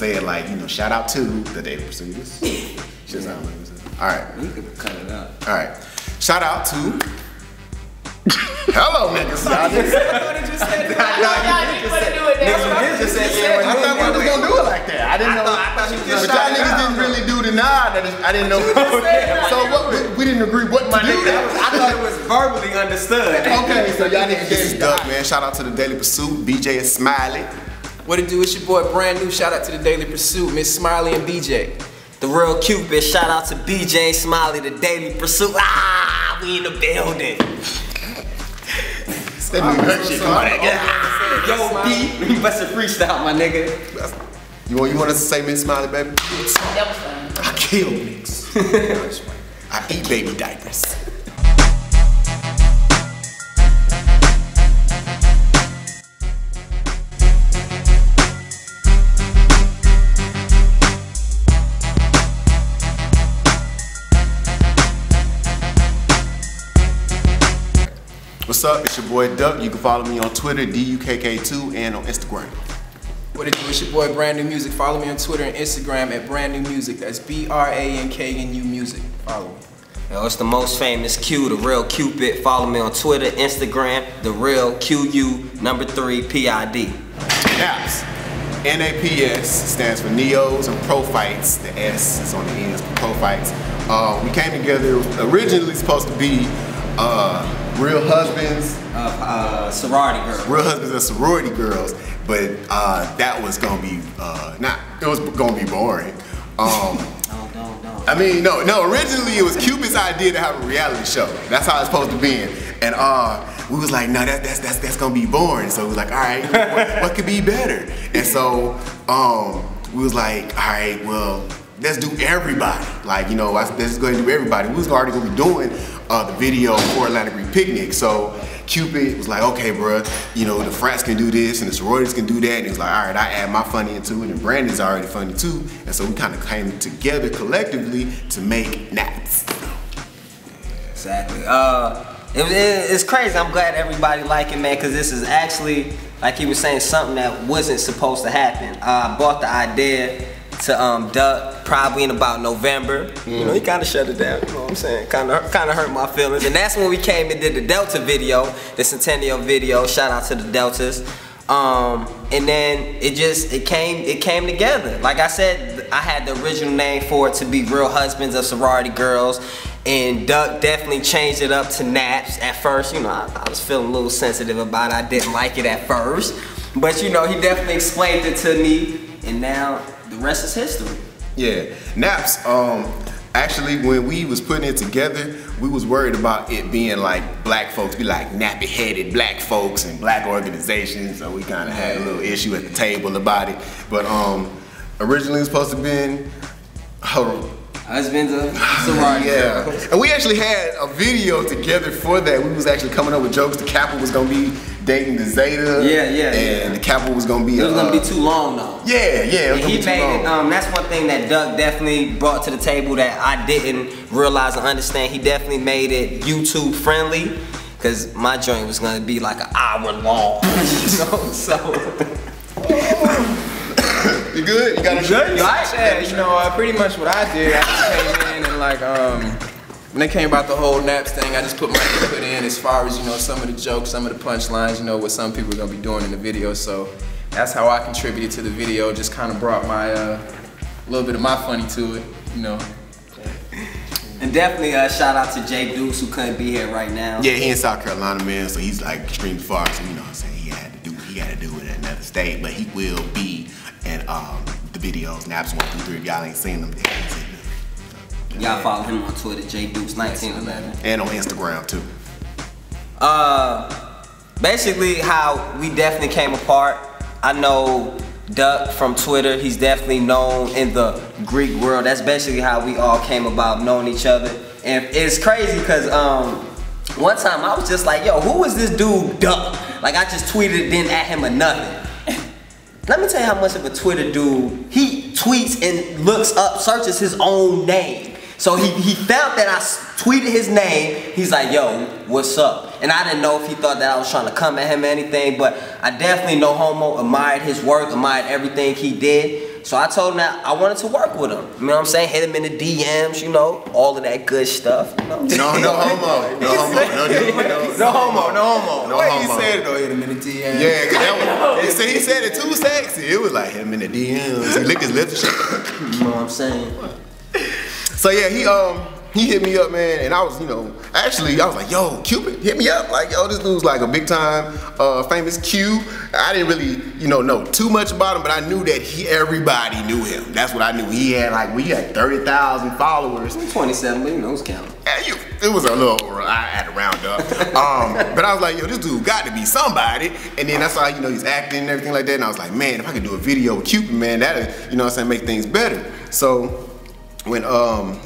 say it like, you know, shout out to the Daily Pursuiters. Shit sound like this. All right. You can cut it out. All right. Shout out to. Hello, niggas. Y'all just said that. I thought we was gonna do it like that. I didn't know. But y'all niggas didn't really do the nod. I didn't know. So what? We didn't agree what to do. I thought it was verbally understood. Okay, so y'all niggas gave Dukk, man. Shout out to the Daily Pursuit. BJ is Smiley. What it do? It's your boy Brand New. Shout out to the Daily Pursuit, Miss Smiley and BJ. The real Qu3pid. Shout out to BJ and Smiley, the Daily Pursuit. Ah, we in the building. That nigga hurt shit. Come on, yo, B, you bust a freestyle, my nigga. You want us to say Miss Smiley, baby? That was fun. I kill niggas. I eat baby diapers. What's up? It's your boy Dukk. You can follow me on Twitter, DUKK2, and on Instagram. What it do? It's your boy Brand New Music. Follow me on Twitter and Instagram at Brand New Music. That's BRANKNU Music. Follow me. Yo, it's the most famous Q, the real Qu3pid. Follow me on Twitter, Instagram, the real QU3PID. Naps. NAPS stands for Neos and Prophytes. The S is on the ends for Prophytes. We came together, originally supposed to be real husbands, sorority girls. Real husbands and sorority girls, but that was gonna be it was gonna be boring. I mean, no. Originally it was Qu3pid's idea to have a reality show. That's how it's supposed to be. And we was like, no, that's gonna be boring. So we was like, all right, what could be better? And so we was like, all right, well, let's do everybody. Like, you know, let's go ahead and do everybody. We was already gonna be doing the video for Atlantic Reef Picnic. So Qu3pid was like, okay, bro, you know, the frats can do this and the sororities can do that. And he was like, all right, I add my funny into it, and Brandon's already funny too. And so we kind of came together collectively to make Naps. Exactly. It's crazy. I'm glad everybody like it, man, because this is actually, like he was saying, something that wasn't supposed to happen. I bought the idea to Dukk probably in about November. You know, he kind of shut it down. You know what I'm saying? Kind of hurt my feelings. And that's when we came and did the Delta video, the Centennial video. Shout out to the Deltas. And then it came together. Like I said, I had the original name for it to be Real Husbands of Sorority Girls. And Dukk definitely changed it up to Naps. At first, you know, I was feeling a little sensitive about it. I didn't like it at first. But you know, he definitely explained it to me. And now, the rest is history. Yeah, Naps, actually when we was putting it together, we was worried about it being like black folks, be like nappy-headed black folks and black organizations, so we kind of had a little issue at the table about it. But originally it was supposed to be Husbands of sorority. Yeah, and we actually had a video together for that. We was actually coming up with jokes. The Qu3pid was gonna be dating the Zeta. And the Qu3pid was gonna be. It was gonna be too long though. Yeah. It was he made it. That's one thing that Dukk definitely brought to the table that I didn't realize and understand. He definitely made it YouTube friendly, cause my joint was gonna be like an hour long. You know, so. You good? You got a shirt? Yeah, you know, pretty much what I did, I just came in and like, when they came about the whole Naps thing, I just put my input in as far as, you know, some of the jokes, some of the punchlines, you know, what some people are gonna be doing in the video. So that's how I contributed to the video, just kind of brought my, a little bit of my funny to it, you know. And definitely shout out to Jay Dukes who couldn't be here right now. Yeah, he in South Carolina, man, so he's like extremely far, so you know what I'm saying, he had to do it in another state, but he will be in the videos, Naps 1 through 3. If y'all ain't seen them, y'all follow him on Twitter, JDukes1911. And on Instagram too. Basically how we definitely came apart. I know Dukk from Twitter, he's definitely known in the Greek world. That's basically how we all came about knowing each other. And it's crazy because one time I was just like, yo, who is this dude Dukk? Like I just tweeted, didn't at him or nothing. Let me tell you how much of a Twitter dude, he tweets and looks up, searches his own name. So he felt that I tweeted his name. He's like, yo, what's up? And I didn't know if he thought that I was trying to come at him or anything, but I definitely, no homo, admired his work, admired everything he did. So I told him that I wanted to work with him. You know what I'm saying? Hit him in the DMs, you know, all of that good stuff. You know? No homo. No homo. Wait, he said it though, hit him in the DMs. Yeah, cause that was, he said it too sexy. It was like hit him in the DMs. He licked his lips and shit. You know what I'm saying? So yeah, he hit me up, man, and I was, you know, actually I was like, yo, Qu3pid, hit me up. Like, yo, this dude's like a big time famous Q. I didn't really, you know too much about him, but I knew that everybody knew him. That's what I knew. He had like, we had 30,000 followers. 27, but you know, who's counting? It was a little over, I had to round up. But I was like, yo, this dude got to be somebody. And then that's how, you know, he's acting and everything like that. And I was like, man, if I could do a video with Qu3pid, man, that'd, you know what I'm saying, make things better. So when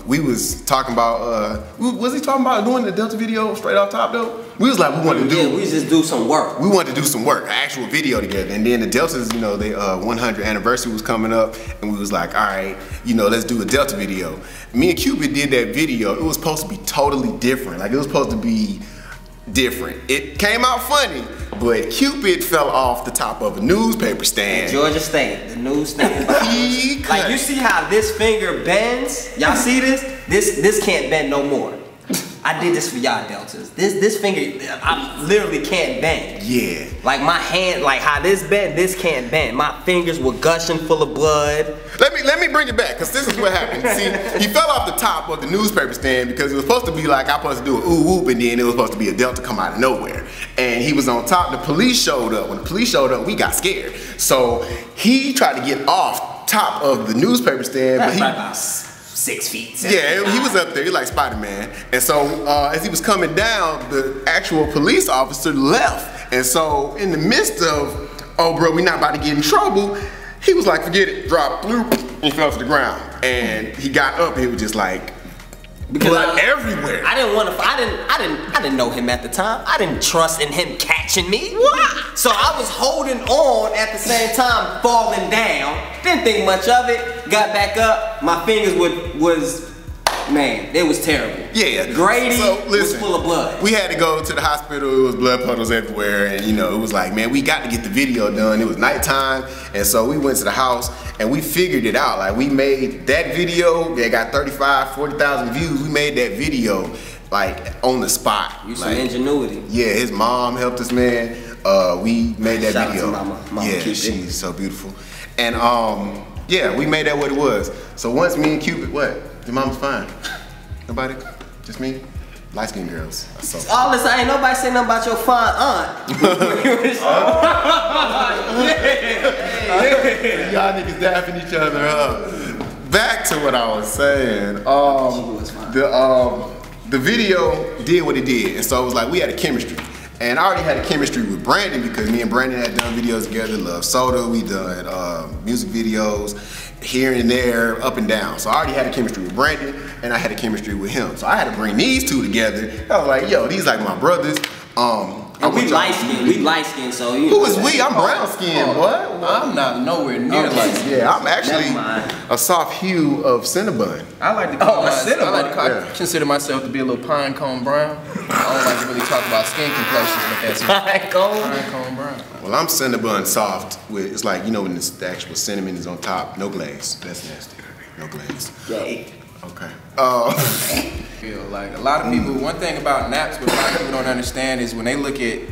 we was talking about, was he talking about doing the Delta video straight off top though? We was like, we wanted to do. Yeah, we just do some work. We wanted to do some work, an actual video together. And then the Deltas, you know, their 100th anniversary was coming up, and we was like, all right, you know, let's do a Delta video. Me and Qu3pid did that video. It was supposed to be totally different. Like, it was supposed to be different. It came out funny, but Qu3pid fell off the top of a newspaper stand. Georgia State, the newsstand. Like, you see how this finger bends? Y'all see this? This can't bend no more. I did this for y'all Deltas. This finger, I literally can't bend. Yeah. Like my hand, like how this bend, this can't bend. My fingers were gushing full of blood. Let me bring it back, because this is what happened. See, he fell off the top of the newspaper stand because it was supposed to be like, I was supposed to do an ooh whoop, and then it was supposed to be a Delta come out of nowhere. And he was on top, the police showed up. When the police showed up, we got scared. So he tried to get off top of the newspaper stand, but he 6 feet. Yeah, he was up there, he like Spider-Man. And so as he was coming down, the actual police officer left. And so in the midst of, oh bro, we not about to get in trouble, he was like, forget it, dropped, bloop, and he fell to the ground. And he got up and he was just like, blood everywhere. I didn't know him at the time. I didn't trust in him catching me. What? So I was holding on at the same time, falling down. Didn't think much of it. Got back up. My fingers was man, it was terrible. Yeah. Grady so, listen, was full of blood. We had to go to the hospital. It was blood puddles everywhere, and you know, it was like, man, we got to get the video done. It was nighttime, and so we went to the house and we figured it out. Like, we made that video that got 35, 40,000 views. We made that video like on the spot. Use like, some ingenuity. Yeah, his mom helped us, man. We made that Shout video. out to Mama yeah, Qu3pid. she's so beautiful. And yeah, we made that what it was. So once me and Qu3pid, what? Your mom's fine. Nobody? Just me? Light-skinned girls. So. All this, ain't nobody say nothing about your fine aunt. Y'all niggas dapping each other up. Back to what I was saying. The video did what it did, and so it was like we had a chemistry. And I already had a chemistry with Brandon because me and Brandon had done videos together, Love Soda, we done music videos, here and there, up and down. So I already had a chemistry with Brandon, and I had a chemistry with him. So I had to bring these two together. I was like, yo, these like my brothers. And we light skinned, so you Who is we? I'm brown skinned, boy. I'm not nowhere near light skinned. Yeah, I'm actually a soft hue of Cinnabon. I like to call I consider myself to be a little pine cone brown. I don't like to really talk about skin complexions, but that's pine cone brown. Well, I'm Cinnabon soft with, it's like, you know, when the actual cinnamon is on top, no glaze. That's nasty. No glaze. Yay. Okay. Feel like a lot of people, one thing about naps what a lot of people don't understand is when they're looking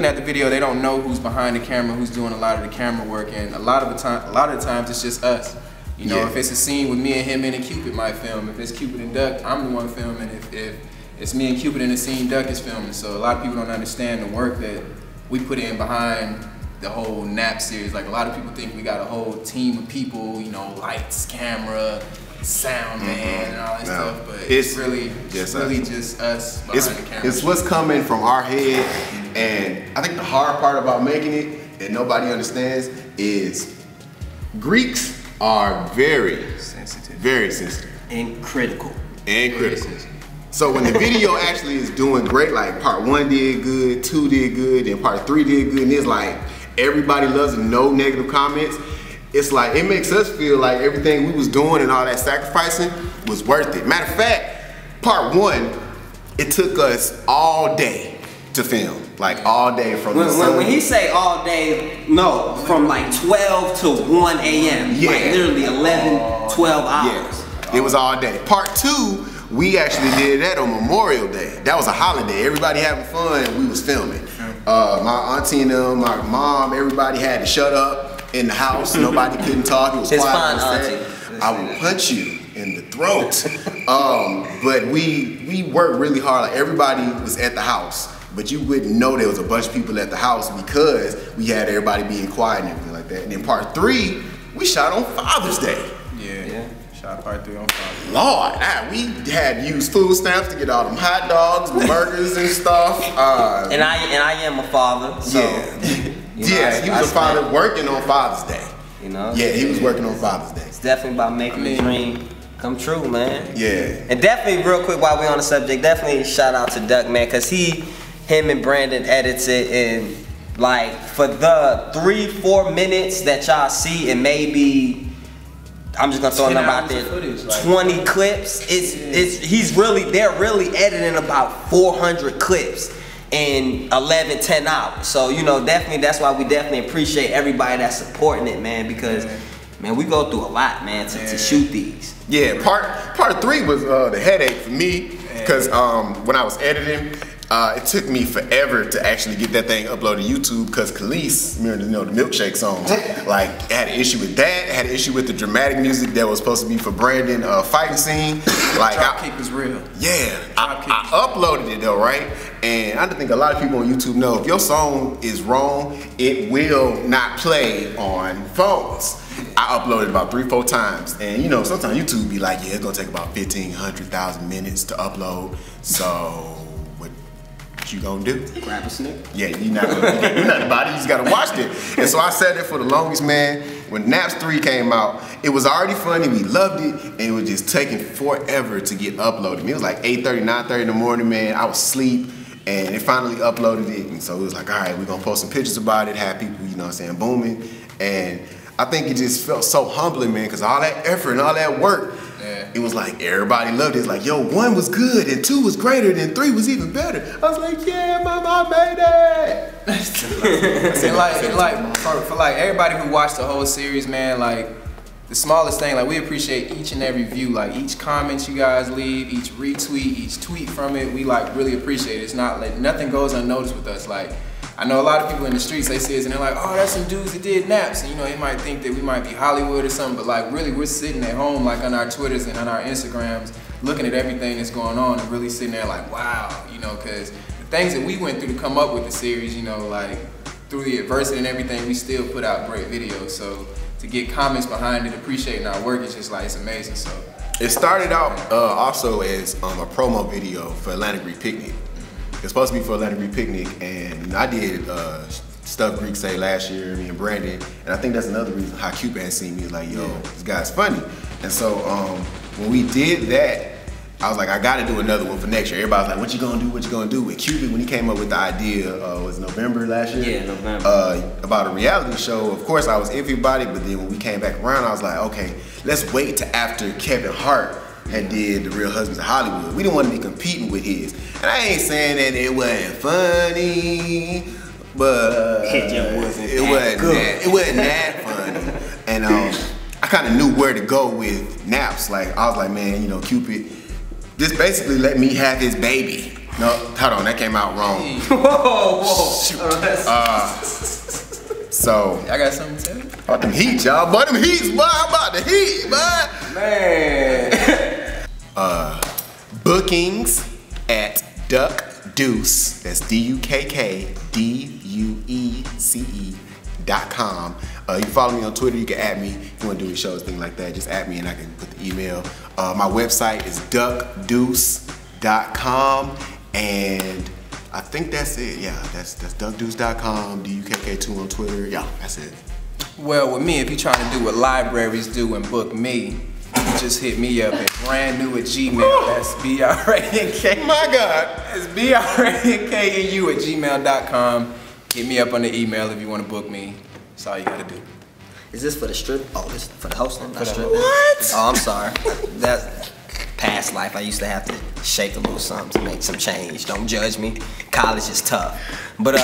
at the video, they don't know who's behind the camera, who's doing a lot of the camera work, and a lot of the times it's just us. You know, if it's a scene with me and him and Qu3pid might film. If it's Qu3pid and Dukk, I'm the one filming. If it's me and Qu3pid in the scene, Dukk is filming. So a lot of people don't understand the work that we put in behind the whole nap series. Like, a lot of people think we got a whole team of people, you know, lights, camera, sound man, and all that stuff, but it's really just us behind the camera. It's what's coming from our head, and I think the hard part about making it that nobody understands is Greeks are very sensitive, and critical. So when the video actually is doing great, like part 1 did good, 2 did good, and part 3 did good, and it's like everybody loves it, no negative comments. It's like, it makes us feel like everything we was doing and all that sacrificing was worth it. Matter of fact, part 1, it took us all day to film, like all day from the sun. When he say all day, no, from like 12 to 1 a.m. Yeah. Like literally 11, 12 hours. Yeah, it was all day. Part 2, we actually did that on Memorial Day. That was a holiday. Everybody having fun, and we was filming. My auntie and them, my mom, everybody had to shut up in the house. Nobody couldn't talk. It was quiet on set. I will punch you in the throat. But we worked really hard. Like everybody was at the house, but you wouldn't know there was a bunch of people at the house because we had everybody being quiet and everything like that. And then part 3, we shot on Father's Day. Yeah. Shot part 3 on Father's Day. Lord, we had used food stamps to get all them hot dogs, burgers and stuff. And I am a father, so he was a father working on Father's Day. You know? Yeah, he was working on Father's Day. It's definitely about making the dream come true, man. Yeah. And definitely, real quick, while we're on the subject, definitely shout out to Dukk, man, because him and Brandon edits it, and like for the 3-4 minutes that y'all see, and maybe I'm just gonna throw a number out there, footage, like 20 clips. They're really editing about 400 clips in 11-10 hours. So you know, definitely that's why we definitely appreciate everybody that's supporting it, man, because man, we go through a lot, man, to shoot these. Yeah, part 3 was the headache for me, because when I was editing, it took me forever to actually get that thing uploaded to YouTube, because Khalees, you know, the milkshake song, like had an issue with that, had an issue with the dramatic music that was supposed to be for Brandon fighting scene. Like Dropkick was real. Yeah, I uploaded it though, right? And I think a lot of people on YouTube know if your song is wrong, it will not play on phones. I uploaded about 3-4 times, and you know, sometimes YouTube be like, yeah, it's gonna take about 1,500,000 minutes to upload. So what you gonna do? Grab a snick. Yeah, you're not gonna do nothing about it. You just gotta watch it. And so I sat there for the longest, man. When Naps 3 came out, it was already funny. We loved it, and it was just taking forever to get uploaded. It was like 8:30, 9:30 in the morning, man. I was asleep, and they finally uploaded it. And so it was like, all right, we're gonna post some pictures about it, have people, you know what I'm saying, booming. And I think it just felt so humbling, man, because all that effort and all that work, it was like everybody loved it. It's like, yo, 1 was good and 2 was greater than 3 was even better. I was like, yeah, mama, I made it. and for everybody who watched the whole series, man, like the smallest thing, like we appreciate each and every view, like each comment you guys leave, each retweet, each tweet from it, we like really appreciate it. It's not like nothing goes unnoticed with us. Like I know a lot of people in the streets, they see us and they're like, oh, that's some dudes that did naps. And you know, they might think that we might be Hollywood or something, but like really we're sitting at home like on our Twitters and on our Instagrams, looking at everything that's going on and really sitting there like, wow, you know, because the things that we went through to come up with the series, you know, like through the adversity and everything, we still put out great videos. So to get comments behind it, appreciating our work, it's just like, it's amazing. So it started out also as a promo video for Atlantic Greek Picnic. It's supposed to be for Atlantic Greek Picnic, and I did Stuff Greek Say last year, me and Brandon, and I think that's another reason how Qu3pid had seen me, like, yo, this guy's funny. And so when we did that, I was like, I gotta do another one for next year. Everybody was like, what you gonna do, what you gonna do? And Qu3pid, when he came up with the idea, was it November last year? Yeah, November. About a reality show. Of course, I was iffy about it, but then when we came back around, I was like, okay, let's wait till after Kevin Hart had did The Real Husbands of Hollywood. We didn't want to be competing with his. And I ain't saying that it wasn't funny, but it wasn't that funny. And I kind of knew where to go with Naps. Like I was like, man, you know, Qu3pid, just basically let me have his baby. No, hold on, that came out wrong. Whoa. So I got something to tell you. About them heat, y'all. About them heats, boy. About the heat, boy. Man. Bookings at Dukk Deuce. That's DUKKDUECE.com. You can follow me on Twitter. You can add me if you want to do shows, things like that. Just add me and I can put the email. My website is duckdeuce.com, and I think that's it. Yeah, that's duckdeuce.com, DUKK2 on Twitter. Yeah, that's it. Well, with me, if you're trying to do what libraries do and book me, you just hit me up at brandnew@gmail. That's BRANK. My God. It's BRANKNU@gmail.com. Hit me up on the email if you want to book me. That's all you gotta do. Is this for the strip? Oh, this is for the hosting, not strip. What? Oh, I'm sorry. That's past life, I used to have to shake a little something to make some change. Don't judge me. College is tough. But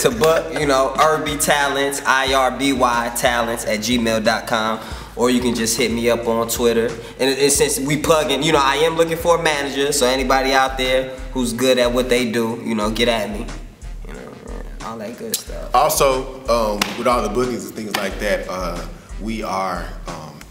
to book, you know, Irby Talents, IRBY Talents at gmail.com. Or you can just hit me up on Twitter. And since we plugging, you know, I am looking for a manager. So anybody out there who's good at what they do, you know, get at me. You know, all that good stuff. Also, with all the bookings and things like that, we are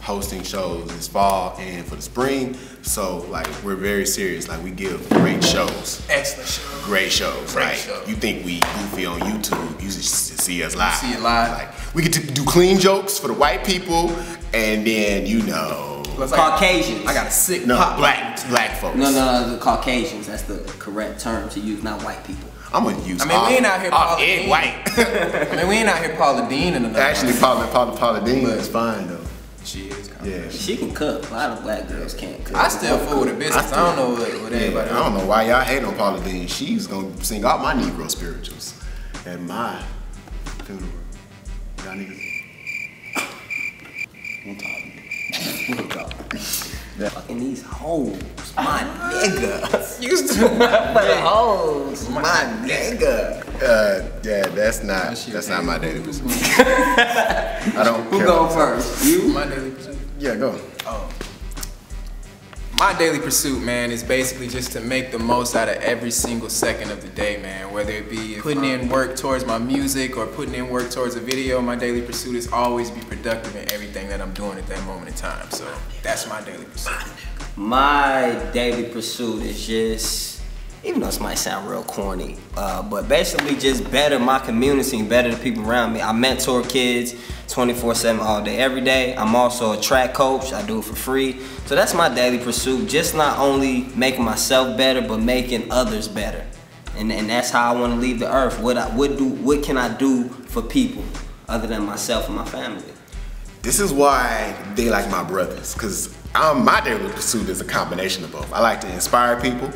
hosting shows this fall and for the spring. So like we're very serious. Like we give great shows. Excellent shows. Great shows. Great Like show. you think we goofy on YouTube, you just see us live. See it live. Like we get to do clean jokes for the white people, and then you know Caucasians. I got a sick black folks. No, the Caucasians. That's the correct term to use, not white people. I'm gonna use. I mean, we ain't out here Paula Ed Dean. White. I mean, we ain't out here Paula Dean and another. Actually, Paula Dean is fine though. She is. Yeah. She can cook. A lot of black girls can't cook. I still fool with her business. I don't know what everybody. I don't know why y'all hate on Paula Dean. She's gonna sing all my Negro spirituals at my funeral. Y'all niggas. We'll talk. Fucking these hoes, my nigga. Used to the hoes, my nigga. Yeah, that's not my daily pursuit. I don't. Who going first? You? My daily pursuit. Yeah, go. Oh. My daily pursuit, man, is basically just to make the most out of every single second of the day, man. Whether it be putting in work towards my music or putting in work towards a video, my daily pursuit is always be productive in everything that I'm doing at that moment in time. So that's my daily pursuit. My daily pursuit is just, even though this might sound real corny, but basically just better my community and better the people around me. I mentor kids 24/7 all day, every day. I'm also a track coach. I do it for free. So that's my daily pursuit. Just not only making myself better, but making others better. And that's how I want to leave the earth. What can I do for people other than myself and my family? This is why they like my brothers, because my daily pursuit is a combination of both. I like to inspire people,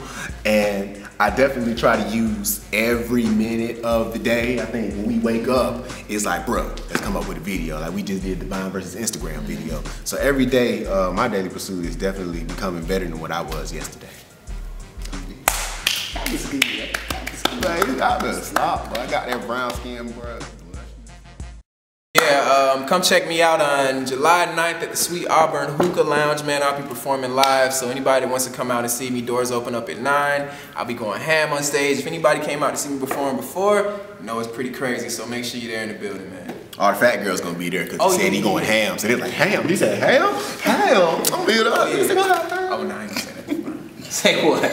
and I definitely try to use every minute of the day. I think when we wake up, it's like, bro, let's come up with a video. Like we just did the Vine versus Instagram video. So every day, my daily pursuit is definitely becoming better than what I was yesterday. That is good, yeah. Man, you got to stop, bro. I got that brown skin, bro. Yeah, come check me out on July 9th at the Sweet Auburn Hookah Lounge, man. I'll be performing live, so anybody that wants to come out and see me, doors open up at 9. I'll be going ham on stage. If anybody came out to see me perform before, you know it's pretty crazy, so make sure you're there in the building, man. All the fat girls gonna be there because he said he going ham. So they're like, ham? He said, ham? Ham? I'm beat up. Oh, no, I ain't gonna say that. Say what?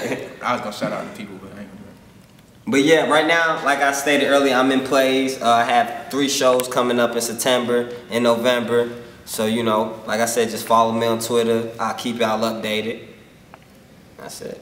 I was gonna shout out the people, but I ain't gonna do it. But yeah, right now, like I stated earlier, I'm in plays. I have 3 shows coming up in September and November. So, you know, like I said, just follow me on Twitter. I'll keep y'all updated. That's it.